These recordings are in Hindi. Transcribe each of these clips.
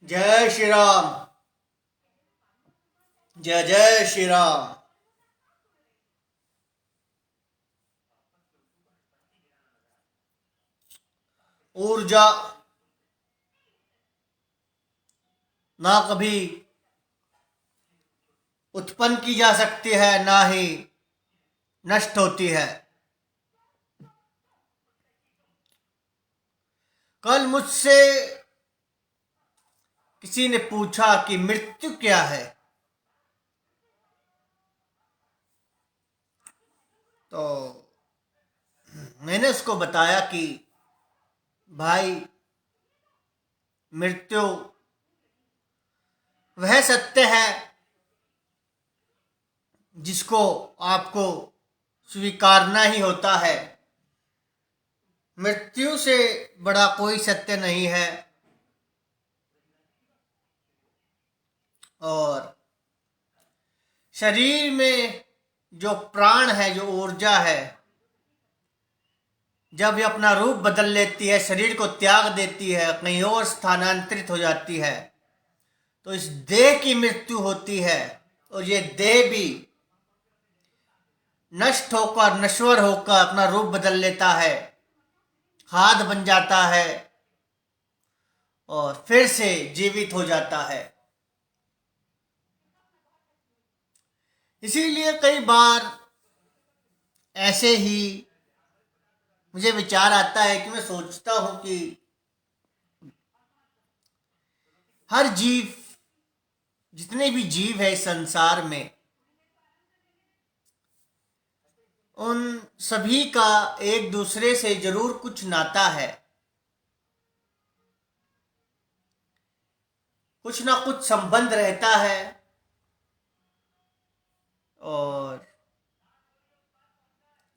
जय श्री राम। जय जय श्री राम। ऊर्जा ना कभी उत्पन्न की जा सकती है, ना ही नष्ट होती है। कल मुझसे किसी ने पूछा कि मृत्यु क्या है, तो मैंने उसको बताया कि भाई, मृत्यु वह सत्य है जिसको आपको स्वीकारना ही होता है। मृत्यु से बड़ा कोई सत्य नहीं है। और शरीर में जो प्राण है, जो ऊर्जा है, जब ये अपना रूप बदल लेती है, शरीर को त्याग देती है, कहीं और स्थानांतरित हो जाती है, तो इस देह की मृत्यु होती है। और ये देह भी नष्ट होकर, नश्वर होकर अपना रूप बदल लेता है, खाद बन जाता है और फिर से जीवित हो जाता है। इसीलिए कई बार ऐसे ही मुझे विचार आता है कि मैं सोचता हूं कि हर जीव, जितने भी जीव है इस संसार में, उन सभी का एक दूसरे से जरूर कुछ नाता है, कुछ ना कुछ संबंध रहता है। और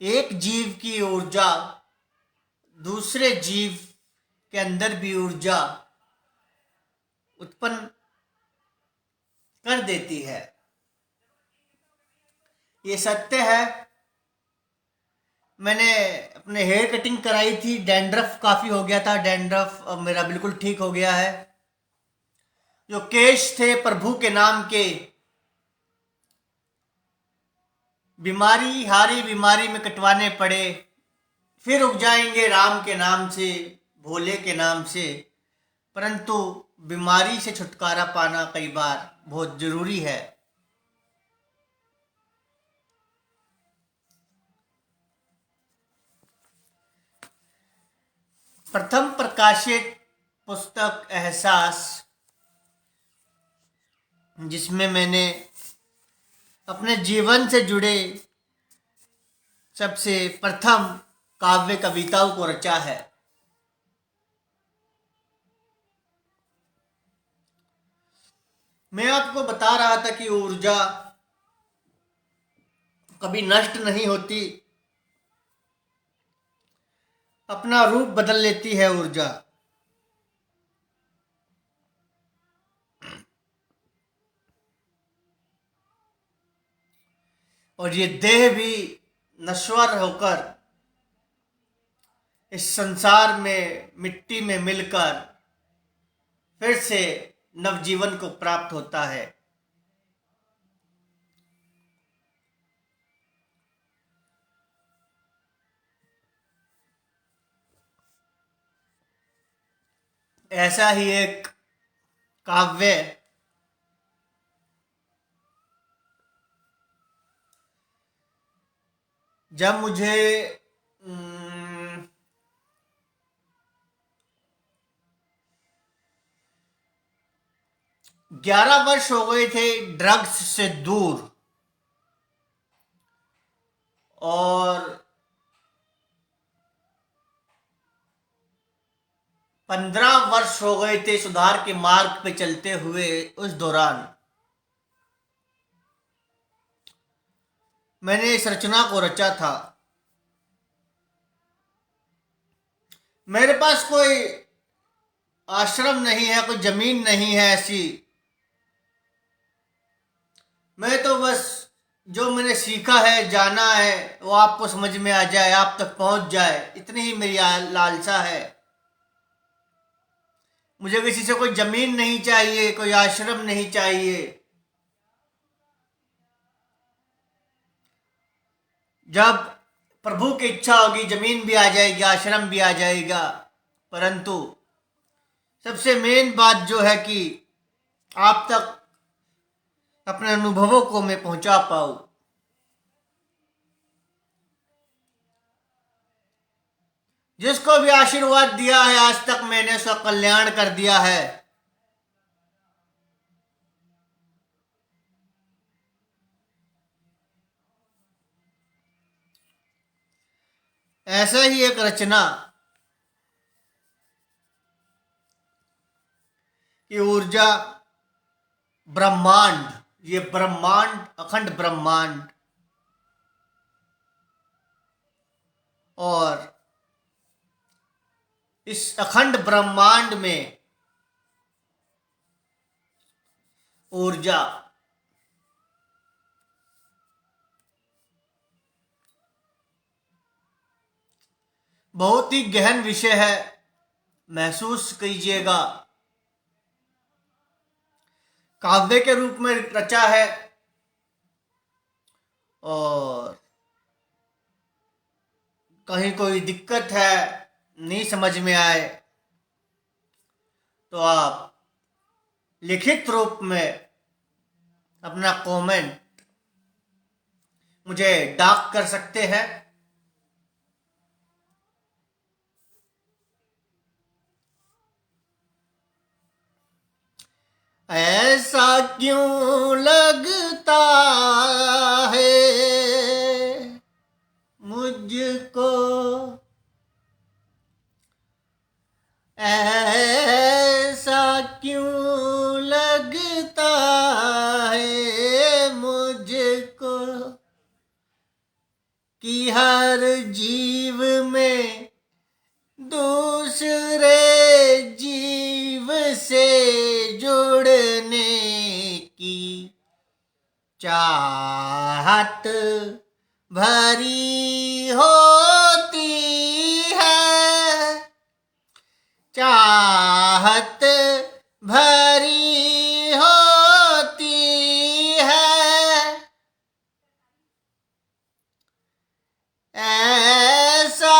एक जीव की ऊर्जा दूसरे जीव के अंदर भी ऊर्जा उत्पन्न कर देती है। ये सत्य है। मैंने अपने हेयर कटिंग कराई थी, डैंड्रफ काफी हो गया था। डैंड्रफ अब मेरा बिल्कुल ठीक हो गया है। जो केश थे प्रभु के नाम के, बीमारी हारी बीमारी में कटवाने पड़े, फिर उग जाएंगे राम के नाम से, भोले के नाम से। परंतु बीमारी से छुटकारा पाना कई बार बहुत जरूरी है। प्रथम प्रकाशित पुस्तक एहसास, जिसमें मैंने अपने जीवन से जुड़े सबसे प्रथम काव्य कविताओं को रचा है। मैं आपको बता रहा था कि ऊर्जा कभी नष्ट नहीं होती, अपना रूप बदल लेती है ऊर्जा। और ये देह भी नश्वर होकर इस संसार में मिट्टी में मिलकर फिर से नवजीवन को प्राप्त होता है। ऐसा ही एक काव्य जब मुझे 11 वर्ष हो गए थे ड्रग्स से दूर, और 15 वर्ष हो गए थे सुधार के मार्ग पे चलते हुए। उस दौरान मैंने इस रचना को रचा था। मेरे पास कोई आश्रम नहीं है, कोई जमीन नहीं है ऐसी। मैं तो बस जो मैंने सीखा है, जाना है, वो आपको समझ में आ जाए, आप तक पहुंच जाए, इतनी ही मेरी लालसा है। मुझे किसी से कोई जमीन नहीं चाहिए, कोई आश्रम नहीं चाहिए। जब प्रभु की इच्छा होगी जमीन भी आ जाएगी, आश्रम भी आ जाएगा। परंतु सबसे मेन बात जो है कि आप तक अपने अनुभवों को मैं पहुंचा पाऊं। जिसको भी आशीर्वाद दिया है आज तक मैंने उसका कल्याण कर दिया है। ऐसा ही एक रचना की ऊर्जा, ब्रह्मांड, ये ब्रह्मांड, अखंड ब्रह्मांड, और इस अखंड ब्रह्मांड में ऊर्जा बहुत ही गहन विषय है, महसूस कीजिएगा। काव्य के रूप में रचा है, और कहीं कोई दिक्कत है, नहीं समझ में आए, तो आप लिखित रूप में अपना कमेंट मुझे डाक कर सकते हैं। ऐसा क्यों लगता है मुझको, ऐसा क्यों लगता है मुझको कि हर जीव में दूसरे जीव से जुड़ने की चाहत भरी होती है, चाहत भरी होती है। ऐसा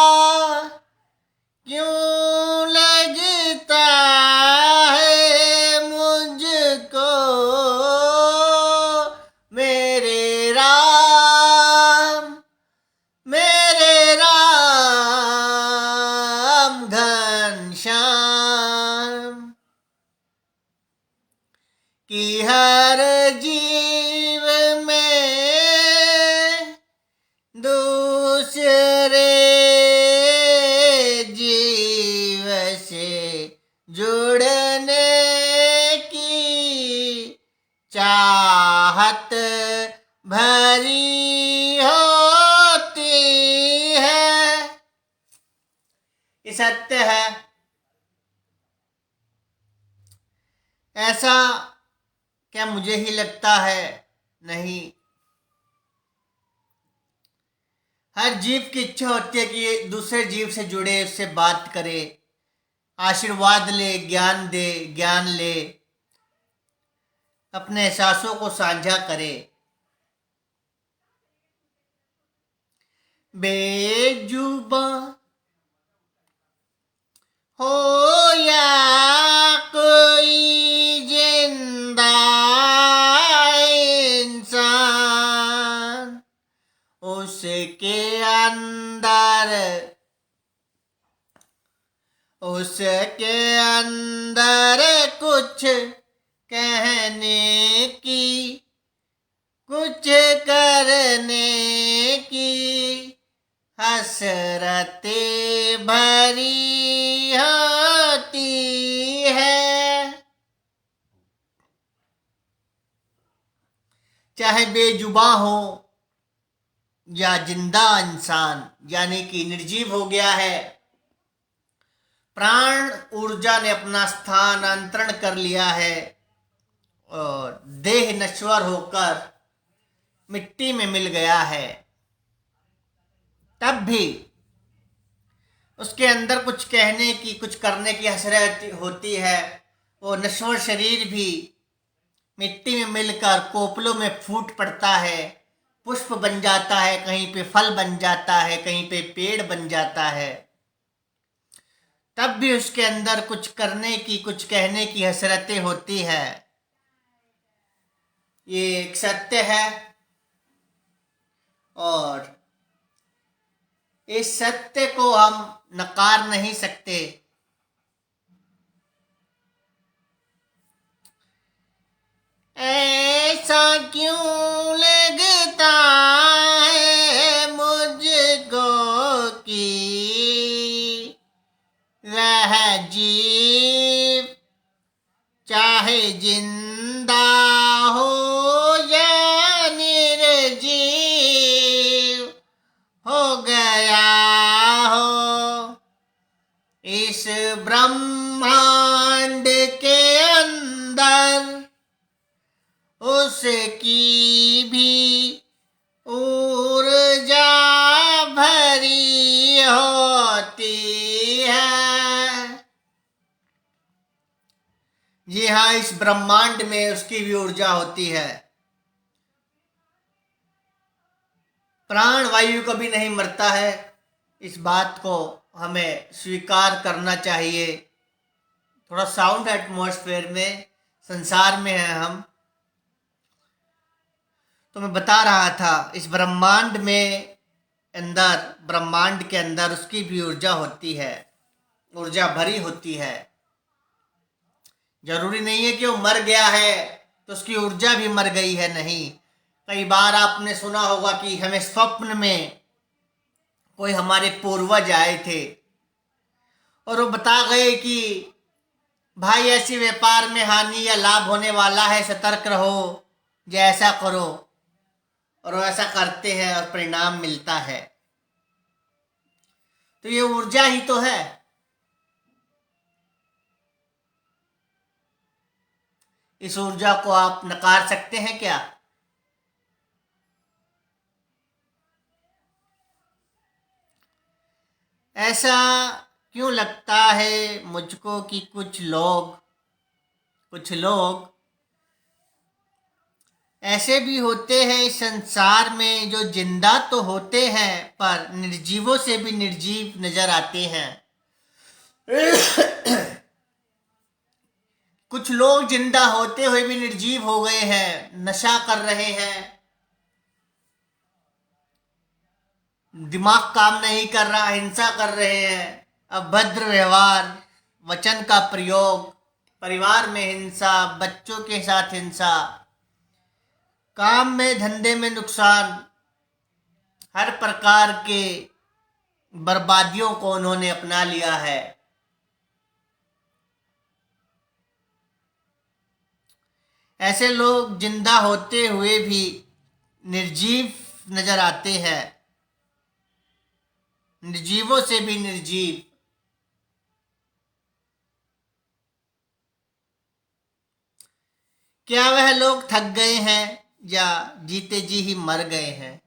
क्यों लगता है मुझको मेरे राम, मेरे राम घनश्याम, कि हर जीव में दूसरे जीव से जुड़ने की चाहत भरी होती है। ये सत्य है। ऐसा क्या मुझे ही लगता है? नहीं, हर जीव की इच्छा होती है कि दूसरे जीव से जुड़े, उससे बात करे, आशीर्वाद ले, ज्ञान दे, ज्ञान ले, अपने एहसासों को साझा करे। बेजुबान हो या कोई जिंदा इंसान, उसके अंदर कुछ कहने की, कुछ करने की हसरतें भरी होती है। चाहे बेजुबां हो या जिंदा इंसान, यानी कि निर्जीव हो गया है, प्राण ऊर्जा ने अपना स्थानांतरण कर लिया है और देह नश्वर होकर मिट्टी में मिल गया है, तब भी उसके अंदर कुछ कहने की, कुछ करने की हसरत होती है। वो नश्वर शरीर भी मिट्टी में मिलकर कोपलों में फूट पड़ता है, पुष्प बन जाता है, कहीं पे फल बन जाता है, कहीं पे पेड़ बन जाता है। तब भी उसके अंदर कुछ करने की, कुछ कहने की हसरतें होती है। ये एक सत्य है और इस सत्य को हम नकार नहीं सकते। ऐसा क्यों लगता है मुझको कि वह जीव चाहे जिंदा हो या निर्जीव हो गया हो, इस ब्रह्मांड के अंदर उसकी भी ऊर्जा भरी होती है। जी हाँ, इस ब्रह्मांड में उसकी भी ऊर्जा होती है। प्राण वायु कभी नहीं मरता है, इस बात को हमें स्वीकार करना चाहिए। थोड़ा साउंड एटमॉस्फेयर में, संसार में है हम। तो मैं बता रहा था, इस ब्रह्मांड में अंदर, ब्रह्मांड के अंदर उसकी भी ऊर्जा होती है, ऊर्जा भरी होती है। जरूरी नहीं है कि वो मर गया है तो उसकी ऊर्जा भी मर गई है, नहीं। कई बार आपने सुना होगा कि हमें स्वप्न में कोई हमारे पूर्वज आए थे और वो बता गए कि भाई ऐसी व्यापार में हानि या लाभ होने वाला है, सतर्क रहो, या ऐसा करो, और वो ऐसा करते हैं और परिणाम मिलता है। तो ये ऊर्जा ही तो है। इस ऊर्जा को आप नकार सकते हैं क्या? ऐसा क्यों लगता है मुझको कि कुछ लोग ऐसे भी होते हैं इस संसार में जो जिंदा तो होते हैं पर निर्जीवों से भी निर्जीव नजर आते हैं। कुछ लोग जिंदा होते हुए भी निर्जीव हो गए हैं, नशा कर रहे हैं, दिमाग काम नहीं कर रहा, हिंसा कर रहे हैं, अभद्र व्यवहार, वचन का प्रयोग, परिवार में हिंसा, बच्चों के साथ हिंसा, काम में धंधे में नुकसान, हर प्रकार के बर्बादियों को उन्होंने अपना लिया है। ऐसे लोग जिंदा होते हुए भी निर्जीव नजर आते हैं, निर्जीवों से भी निर्जीव। क्या वह लोग थक गए हैं या जीते जी ही मर गए हैं?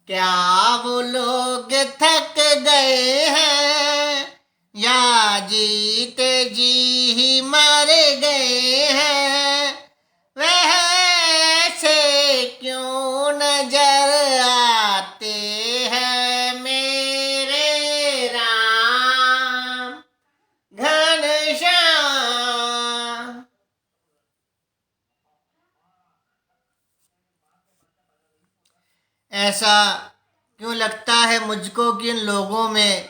क्या वो लोग थक गए हैं या जीते जी ही मर गए हैं? वह ऐसे क्यों नजर आते हैं मेरे राम घनश्याम? ऐसा क्यों लगता है मुझको कि इन लोगों में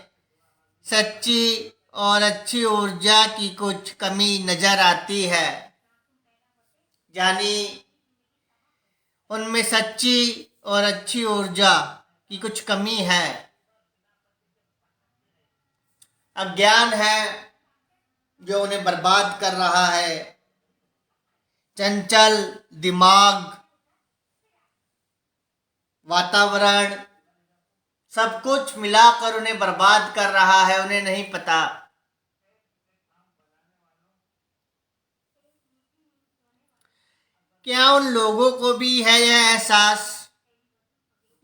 सच्ची और अच्छी ऊर्जा की कुछ कमी नजर आती है, यानी उनमें सच्ची और अच्छी ऊर्जा की कुछ कमी है। अज्ञान है जो उन्हें बर्बाद कर रहा है, चंचल दिमाग, वातावरण, सब कुछ मिलाकर उन्हें बर्बाद कर रहा है, उन्हें नहीं पता। क्या उन लोगों को भी है यह एहसास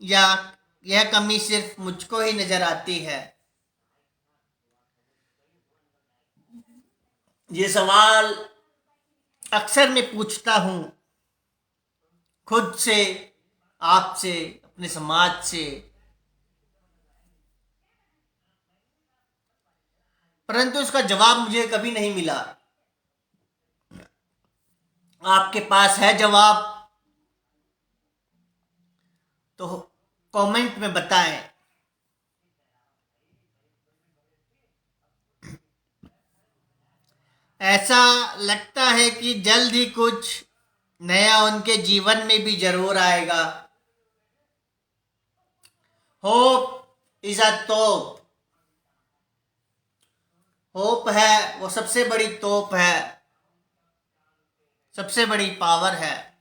या यह कमी सिर्फ मुझको ही नजर आती है? ये सवाल अक्सर मैं पूछता हूँ खुद से, आपसे, अपने समाज से, परंतु इसका जवाब मुझे कभी नहीं मिला। आपके पास है जवाब तो कमेंट में बताएं। ऐसा लगता है कि जल्द ही कुछ नया उनके जीवन में भी जरूर आएगा। होप इज अ तोप। होप है वो सबसे बड़ी तोप है, सबसे बड़ी पावर है।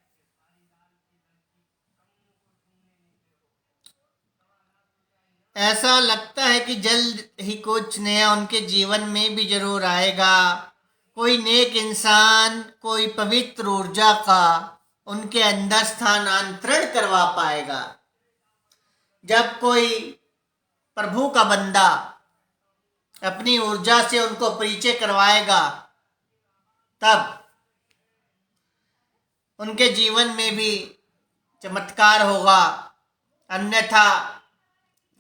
ऐसा लगता है कि जल्द ही कुछ नया उनके जीवन में भी जरूर आएगा। कोई नेक इंसान, कोई पवित्र ऊर्जा का उनके अंदर स्थानांतरण करवा पाएगा। जब कोई प्रभु का बंदा अपनी ऊर्जा से उनको परिचय करवाएगा, तब उनके जीवन में भी चमत्कार होगा। अन्यथा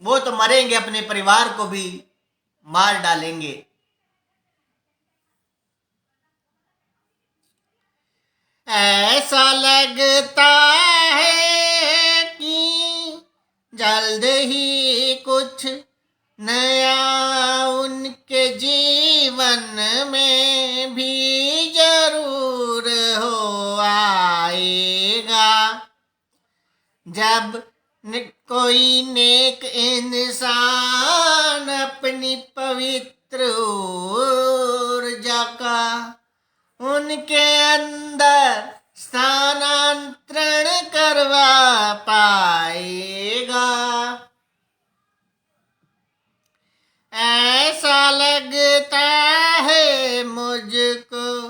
वो तो मरेंगे, अपने परिवार को भी मार डालेंगे। ऐसा लगता है कि जल्द ही कुछ नया उनके जीवन में भी जरूर हो आएगा। जब कोई नेक इंसान अपनी पवित्र ऊर्जा का उनके अंदर स्थानांतरण करवा पाएगा, ऐसा लगता है मुझको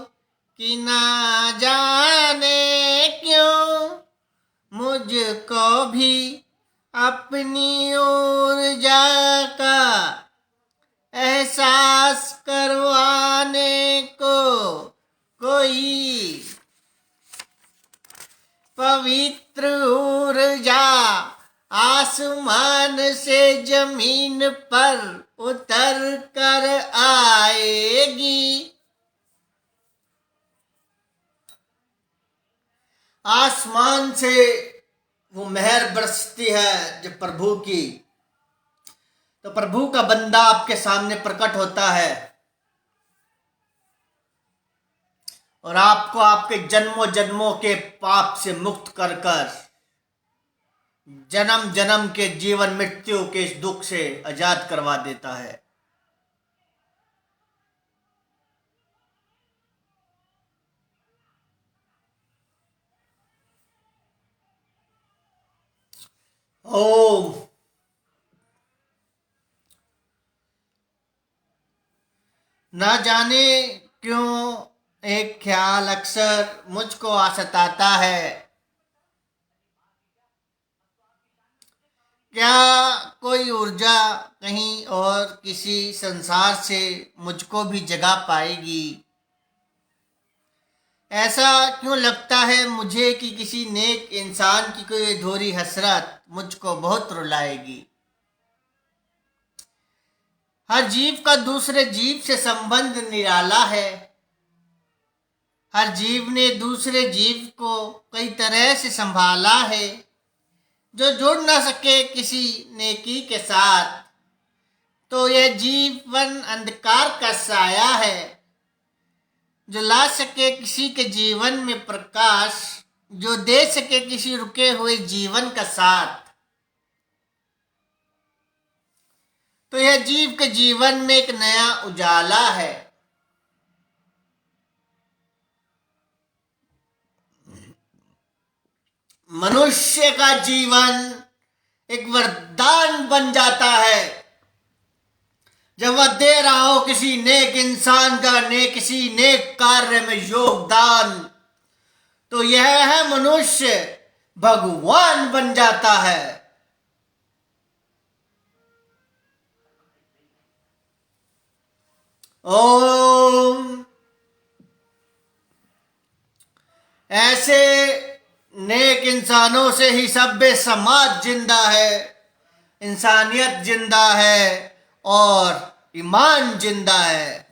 कि ना जाने क्यों मुझको भी अपनी ऊर्जा का एहसास करवाने को कोई पवित्र ऊर्जा आसमान से जमीन पर उतर कर आएगी। आसमान से वो मेहर बरसती है जब प्रभु की, तो प्रभु का बंदा आपके सामने प्रकट होता है और आपको आपके जन्मों जन्मों के पाप से मुक्त कर कर जन्म जन्म के जीवन मृत्यु के इस दुख से आजाद करवा देता है। ओम। ना जाने क्यों एक ख्याल अक्सर मुझको सताता है, क्या कोई ऊर्जा कहीं और किसी संसार से मुझको भी जगा पाएगी। ऐसा क्यों लगता है मुझे कि किसी नेक इंसान की कोई अधूरी हसरत मुझको बहुत रुलाएगी। हर जीव का दूसरे जीव से संबंध निराला है। हर जीव ने दूसरे जीव को कई तरह से संभाला है। जो जुड़ ना सके किसी नेकी के साथ, तो यह जीवन अंधकार का साया है। जो ला सके किसी के जीवन में प्रकाश, जो दे सके किसी रुके हुए जीवन का साथ, तो यह जीव के जीवन में एक नया उजाला है। मनुष्य का जीवन एक वरदान बन जाता है जब वह दे रहा हो किसी नेक इंसान का किसी नेक कार्य में योगदान, तो यह है मनुष्य भगवान बन जाता है। ओम ऐसे नेक इंसानों से ही सभ्य समाज जिंदा है, इंसानियत जिंदा है और ईमान जिंदा है।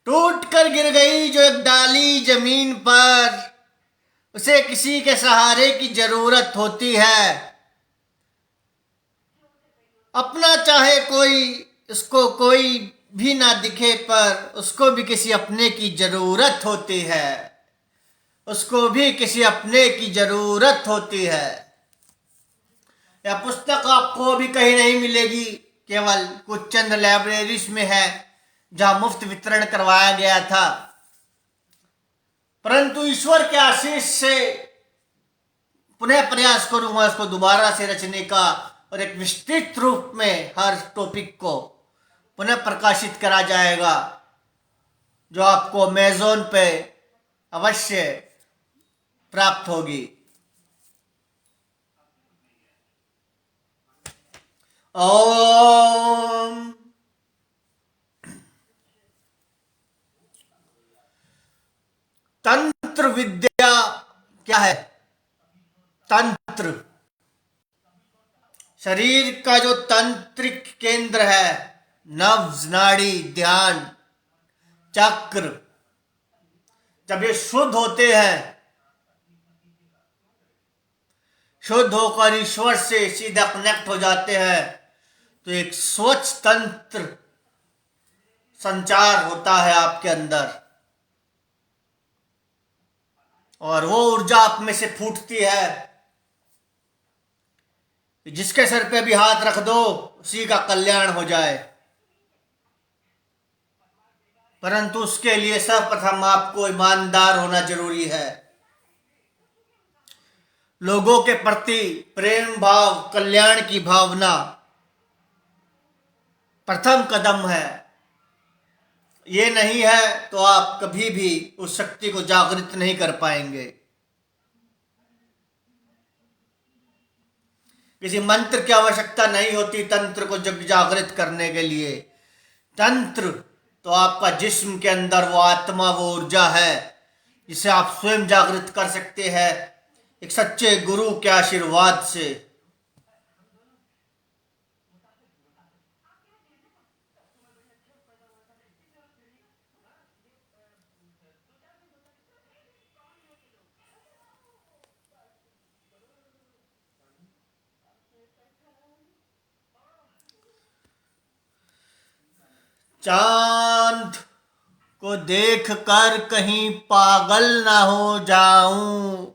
टूट कर गिर गई जो एक डाली जमीन पर, उसे किसी के सहारे की जरूरत होती है। अपना चाहे कोई, उसको कोई भी ना दिखे, पर उसको भी किसी अपने की जरूरत होती है। उसको भी किसी अपने की जरूरत होती है। यह पुस्तक आपको अभी कहीं नहीं मिलेगी, केवल कुछ चंद लाइब्रेरीज में है जहां मुफ्त वितरण करवाया गया था। परंतु ईश्वर के आशीष से पुनः प्रयास करूंगा इसको दोबारा से रचने का और एक विस्तृत रूप में हर टॉपिक को पुनः प्रकाशित करा जाएगा, जो आपको अमेज़न पे अवश्य प्राप्त होगी। ओम तंत्र विद्या क्या है? तंत्र शरीर का जो तंत्रिक केंद्र है, नब्ज, नाड़ी, ध्यान, चक्र, जब ये शुद्ध होते हैं, शुद्ध होकर ईश्वर से सीधा कनेक्ट हो जाते हैं, तो एक स्वच्छ तंत्र संचार होता है आपके अंदर और वो ऊर्जा आप में से फूटती है। जिसके सर पे भी हाथ रख दो उसी का कल्याण हो जाए। परंतु उसके लिए सर्वप्रथम आपको ईमानदार होना जरूरी है। लोगों के प्रति प्रेम भाव, कल्याण की भावना प्रथम कदम है। ये नहीं है तो आप कभी भी उस शक्ति को जागृत नहीं कर पाएंगे। किसी मंत्र की आवश्यकता नहीं होती तंत्र को जग जागृत करने के लिए। तंत्र तो आपका जिस्म के अंदर वो आत्मा, वो ऊर्जा है जिसे आप स्वयं जागृत कर सकते हैं एक सच्चे गुरु के आशीर्वाद से। चांद को देख कर कहीं पागल ना हो जाऊं,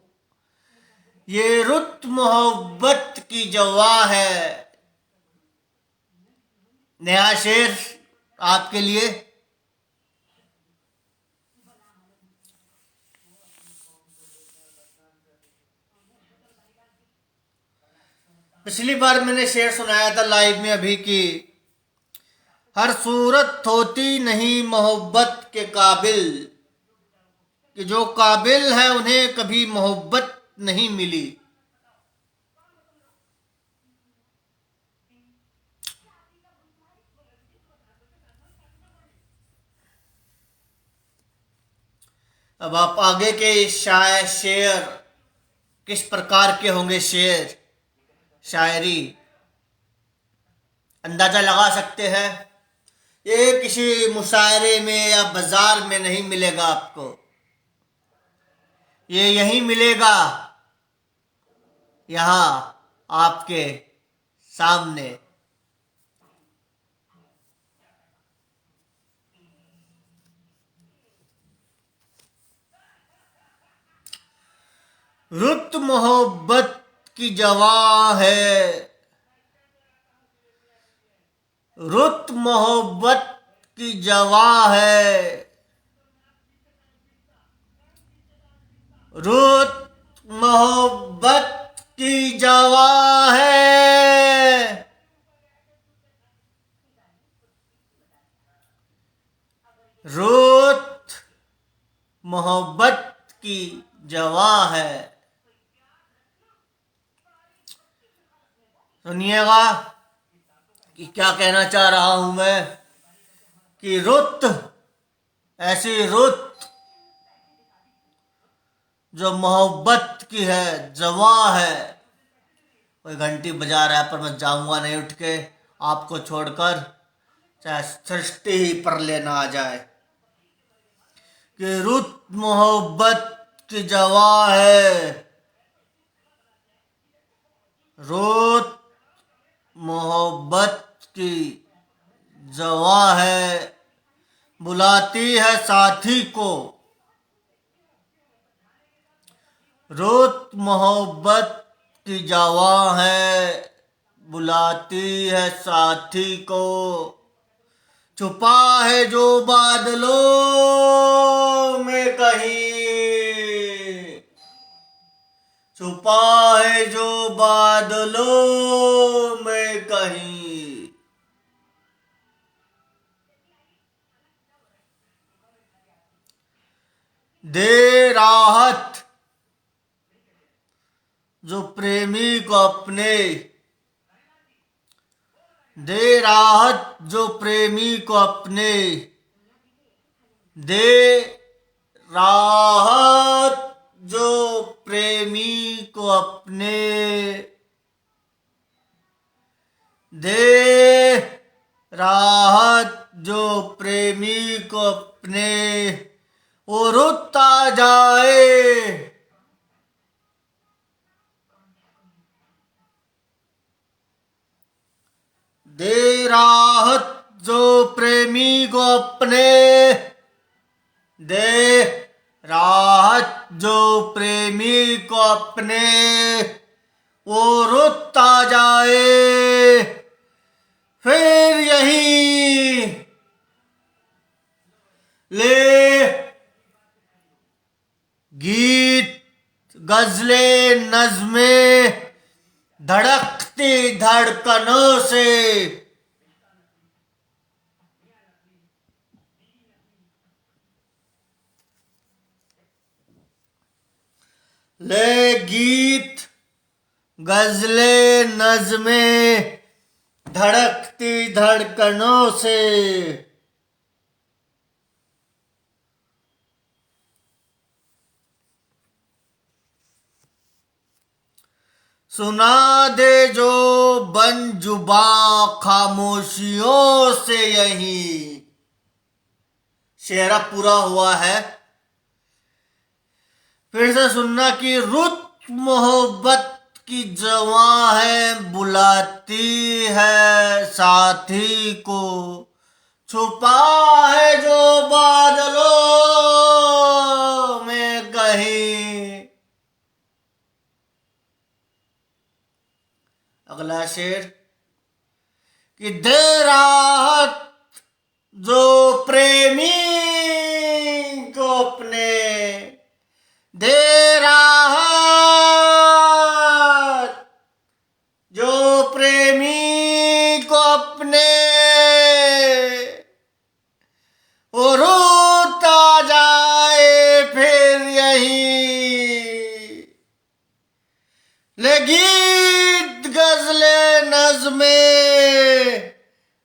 ये रुत मोहब्बत की जवा है। नया शेर आपके लिए। पिछली बार मैंने शेर सुनाया था लाइव में अभी कि हर सूरत होती नहीं मोहब्बत के काबिल, कि जो काबिल है उन्हें कभी मोहब्बत नहीं मिली। अब आप आगे के शायर शेर किस प्रकार के होंगे, शेर शायरी अंदाजा लगा सकते हैं। ये किसी मुशायरे में या बाजार में नहीं मिलेगा आपको, ये यहीं मिलेगा, यहां आपके सामने। रुत मोहब्बत की जवा है, रुत मोहब्बत की जवा है, रुत मोहब्बत की जवा है। रुत मोहब्बत की जवा है। सुनिएगा कि क्या कहना चाह रहा हूं मैं, कि रुत ऐसी रुत जो मोहब्बत की है, जवां है। कोई घंटी बजा रहा है पर मैं जाऊंगा नहीं उठ के आपको छोड़कर, चाहे सृष्टि ही पर लेना आ जाए। कि रुत मोहब्बत की जवां है, रुत मोहब्बत की जवां है, बुलाती है साथी को। रुत मोहब्बत की जवां है, बुलाती है साथी को। छुपा है जो बादलों में कहीं, छुपा है जो बादलों में कहीं। दे राहत जो प्रेमी को अपने, दे राहत जो प्रेमी को अपने, दे राहत जो प्रेमी को अपने, दे राहत जो प्रेमी को अपने। वो रुत आ जाए, दे राहत जो प्रेमी को अपने, दे राहत जो प्रेमी को अपने। वो रुत आ जाए फिर यही ले गीत गजले नज़्में धड़कती धड़कनों से। ले गीत गजले नज़्में धड़कती धड़कनों से। सुना दे जो बन जुबा खामोशियों से यही। शेरा पूरा हुआ है, फिर से सुनना कि रुत मोहब्बत की जवां है, बुलाती है साथी को। छुपा है जो बादलों में कहीं। अगला शेर कि दे राहत जो प्रेमी को अपने, दे राहत जो प्रेमी को अपने। वो रुत आ जाए फिर यही ले गीत गजले नज़्में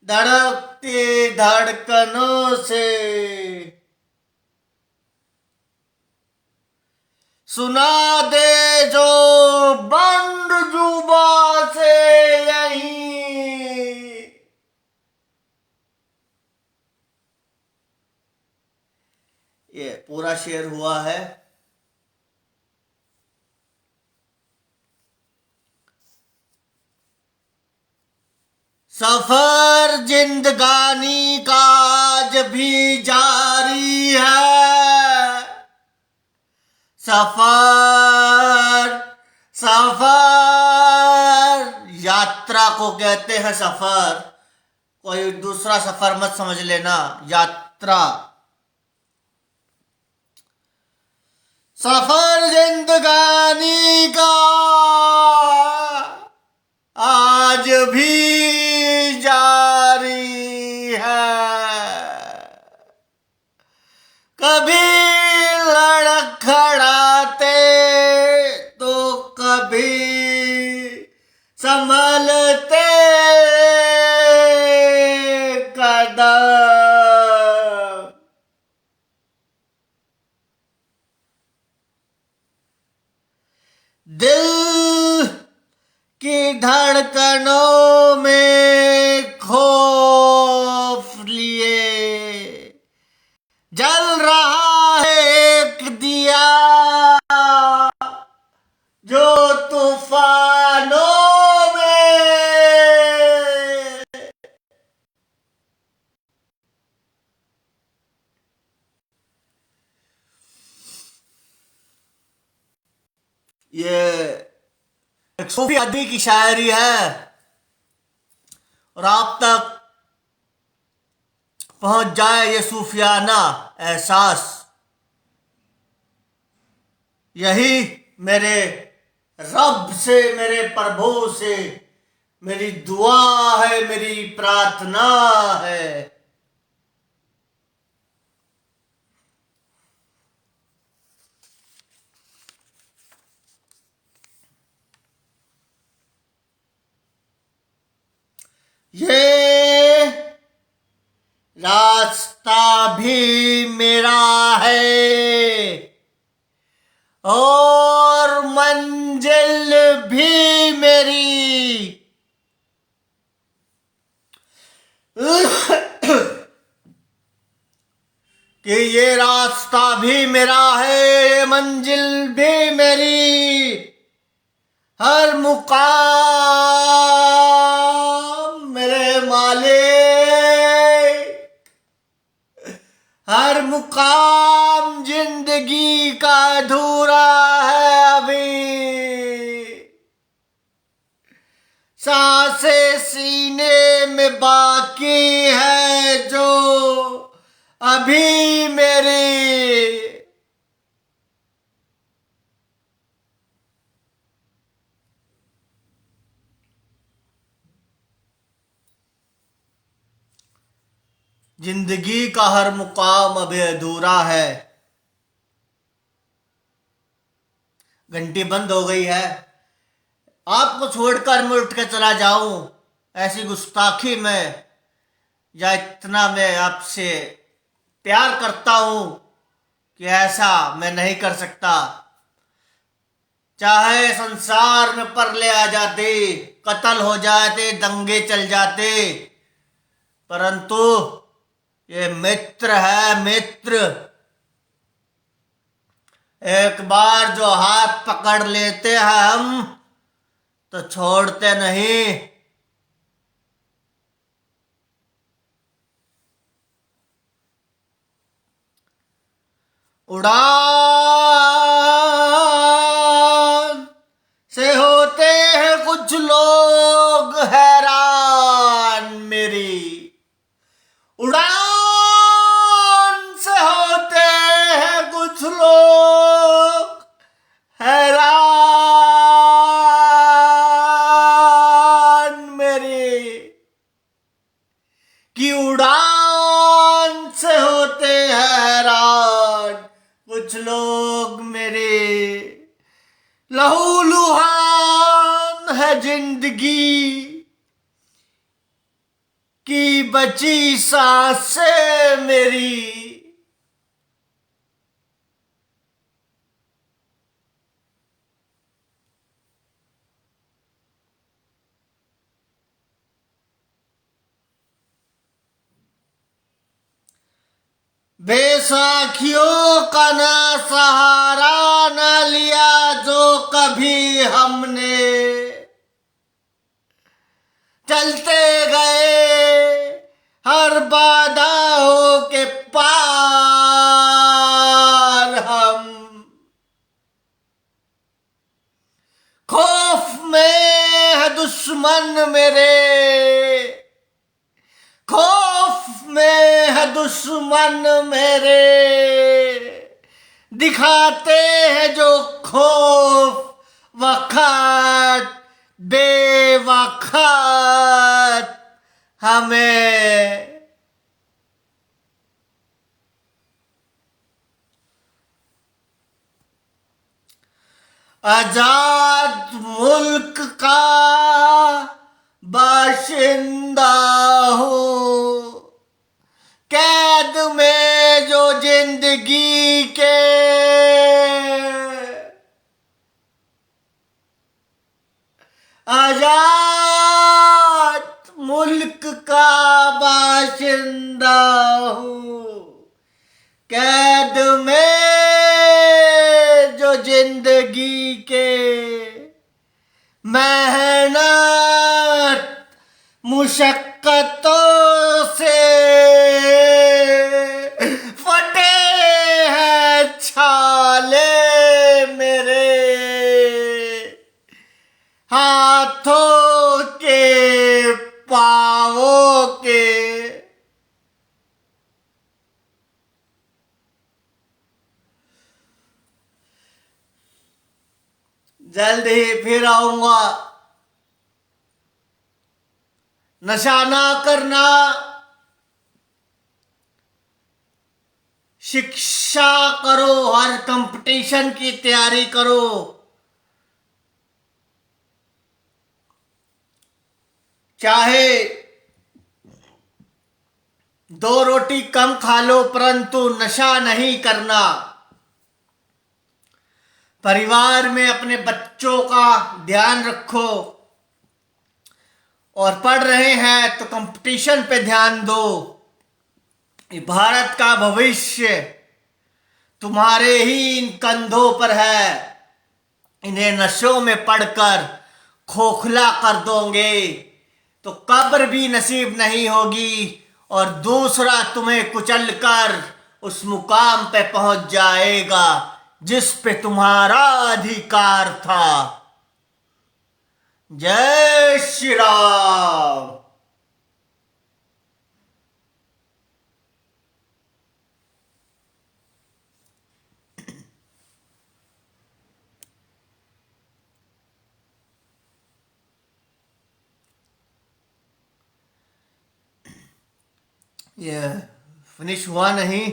धड़कती धड़कनों से। सुना दे जो बंद जुबा से यही। ये पूरा शेर हुआ है। सफर जिंदगानी का आज भी जारी है। सफर सफर यात्रा को कहते हैं सफर। कोई दूसरा सफर मत समझ लेना, यात्रा। सफर जिंदगानी का आज भी जारी है। कभी लड़खड़ाते तो कभी संभलते कदम। धड़कनों में खौफ लिए जल रहा है एक दिया जो तूफानों में। ये एक सूफी आदमी की शायरी है और आप तक पहुंच जाए ये सूफियाना एहसास, यही मेरे रब से, मेरे प्रभु से मेरी दुआ है, मेरी प्रार्थना है। ये रास्ता भी मेरा है और मंजिल भी मेरी, कि ये रास्ता भी मेरा है, ये मंजिल भी मेरी, हर मुकाम मेरे मालिक, हर मुकाम जिंदगी का अधूरा है अभी, सांसें सीने में बाकी है जो अभी मेरी। जिंदगी का हर मुकाम अभी अधूरा है। घंटी बंद हो गई है। आपको छोड़कर मैं उठ के चला जाऊं ऐसी गुस्ताखी में, या इतना मैं आपसे प्यार करता हूं कि ऐसा मैं नहीं कर सकता। चाहे संसार में परले आ जाते, कत्ल हो जाते, दंगे चल जाते, परंतु ये मित्र है, मित्र। एक बार जो हाथ पकड़ लेते हैं हम तो छोड़ते नहीं। उड़ान से होते हैं कुछ लोग हैरान मेरी, उड़ान से होते हैं कुछ लोग हैरान मेरी, कि उड़ान से होते हैं हैरान कुछ लोग मेरे। लहूलुहान है जिंदगी की बची सांसें मेरी, बेसाखियों का ना सहारा न लिया जो कभी हमने, चलते गए हर बाधाओं के पार हम। खौफ में है दुश्मन मेरे, खौफ में है दुश्मन मेरे, दिखाते हैं जो खौफ वक़्त बेवक़्त हमें। आजाद मुल्क का बाशिंदा हूँ, कैद में जो जिंदगी के, आजाद का बाशिंदा हूँ, कैद में जो जिंदगी के मेहनत मुशक्कतों से फटे हैं छाले मेरे, हाथों के पाँवों के। जल्द ही फिर आऊंगा। नशा ना करना, शिक्षा करो, हर कंपटीशन की तैयारी करो। चाहे 2 रोटी कम खा लो, परंतु नशा नहीं करना। परिवार में अपने बच्चों का ध्यान रखो, और पढ़ रहे हैं तो कंपटीशन पे ध्यान दो। ये भारत का भविष्य तुम्हारे ही इन कंधों पर है। इन्हें नशों में पढ़कर खोखला कर दोगे तो कब्र भी नसीब नहीं होगी, और दूसरा तुम्हें कुचलकर उस मुकाम पे पहुंच जाएगा जिस पे तुम्हारा अधिकार था। जय श्री राम। ये फिनिश हुआ नहीं,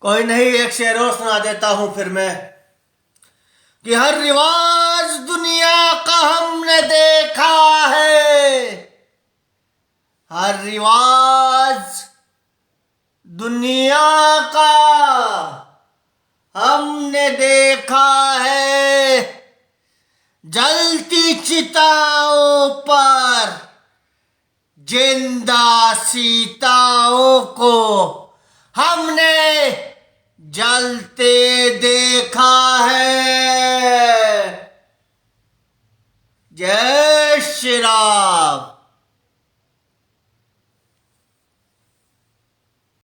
कोई नहीं, एक शेर और सुना देता हूं फिर मैं। कि हर रिवाज दुनिया का हमने देखा है, हर रिवाज दुनिया का हमने देखा है, जलती चिताओं पर जिंदा सीताओं को हमने जलते देखा है।